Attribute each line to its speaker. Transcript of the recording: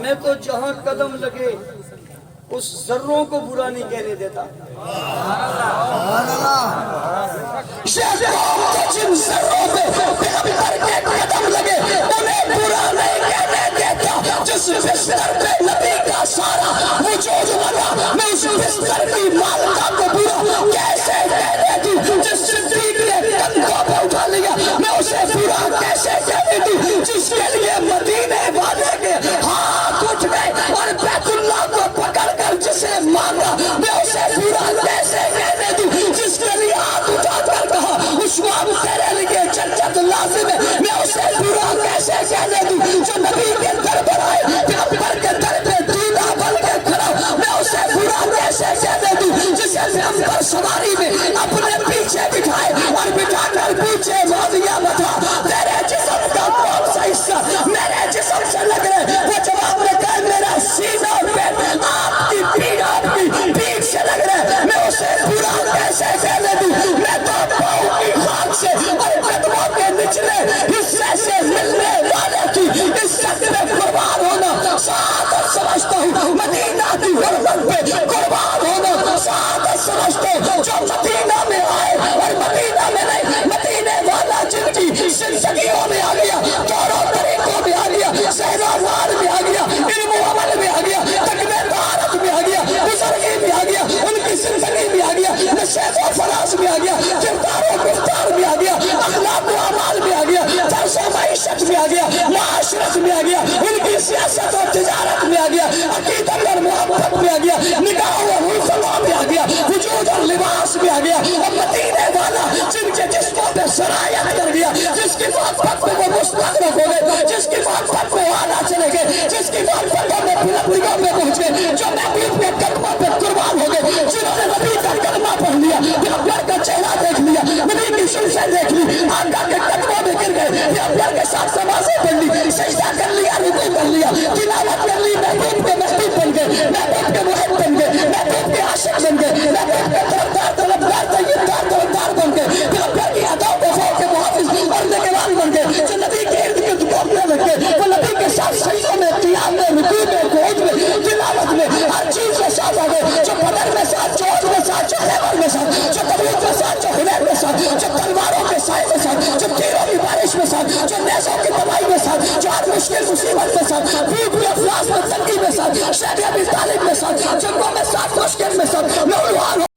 Speaker 1: میں تو جہاں قدم لگے اس ذروں کو برا نہیں کہنے دیتا. جن ذروں پہ پیغمبر کے قدم لگے انہیں برا نہیں کہنے دیتا. جس بستر پہ نبی کا سارا وجود لگا میں اس بستر کی مالکہ کو برا کیسے کہنے دوں. جس صدیق نے کندھوں پہ اٹھا لیا میں اسے برا کیسے کہنے دوں. جس کے لیے مدینے والے کے ہاتھ اٹھ گئے اور بیت اللہ کو پکڑ کر جسے مانگا میں اسے برا کیسے کہنے دوں. جس کے لیے ہاتھ اٹھا کر کہا عثمان تیرے لیے جنت لازم ہے میں اسے برا کیسے کہنے دوں. جو نبی کے در پر آئے پیغمبر کے در پہ دیدہ بن کے کھڑا میں اسے برا کیسے کہنے دوں. جسے پیغمبر سواری میں اپنے پیچھے بٹھائے اور بٹھا کر پیچھے موضوع بتا تیرے جسم کا کون سا حصہ میرے جسم سے لگ رہے. وہ جواب میں کہا میرا سینہ اور پیٹ آپ کی پیڑ آپ کی پیڑ سے لگ رہے میں اسے برا کیسے کہنے دوں. میں تو پاؤں کی خاک سے اور قدموں کے نچلے حصے سے ملنے والے کی عزت میں قربان ہونا سعادت سمجھتا ہوں. مدینہ کی غربت پہ قربان ہونا سعادت سمجھتا ہوں. جو مدینہ میں آئے اور مدینہ میں نہیں مدینے والا جن کی زندگیوں میں آ گیا دوروں طریقوں میں آ گیا سہرانوار میں آ گیا علم و عمل میں آ گیا تقوی طہارت میں آ گیا بزرگی میں آ گیا ان کی زندگی میں آ گیا نشیب و فراز میں آ گیا کردار و گفتار میں آ گیا اخلاق و اعمال میں آ گیا طرز و معیشت میں آ گیا معاشرت میں آ گیا ان کی سیاست و تجارت میں آ گیا عقیدت اور محبت میں آ گیا نگاہ و حلقوں میں آ گیا وجود اور لباس میں آ گیا. اور مدینے والا جن کے جسموں پہ سرایت کر گیا جس کی محبت میں وہ مستغرق ہو گئے جس کی محبت میں آنا چلے گئے جس کی محبتوں میں بلندیوں میں پہنچ گئے جو نبی کے قدموں پہ قربان ہو گئے جنہوں نے نبی کا کلمہ پڑھ لیا پیغمبر کا چہرہ دیکھ لیا نبی کی شمشیں دیکھ لی آقا کے قدموں میں گر گئے پیغمبر کے ساتھ نمازیں پڑھ لی سجدہ کر لیا رکوع کر لیا تلاوت کر لی محبوب کے محبوب بن گئے محبوب کے محب بن گئے محبوب کے عاشق بن گئے محبوب کے طرفدار طلبگار طیبدار طلبگار بن گئے پیغمبر کی اداؤں کو فوق کے محافظ اور نگران بن گئے جو نبی کے ارد گرد گھومنے لگ گئے وہ نبی کے ساتھ سجدوں میں قیام میں رکوع میں قعود میں تلاوت میں ہر چیز کے ساتھ آ گئے جو بدر میں ساتھ جو عہد میں ساتھ جو خیبر میں ساتھ جو تبوک میں ساتھ جو حنین میں ساتھ جو تلواروں کے سائے میں ساتھ جو تیروں کی بارش میں ساتھ جو نیزوں کی تباہی میں ساتھ جو ہر مشکل مصیبت میں ساتھ بھوک میں افلاس میں تنگی میں ساتھ شیخ ابی طالب میں ساتھ جنگوں میں ساتھ مشکل میں ساتھ میں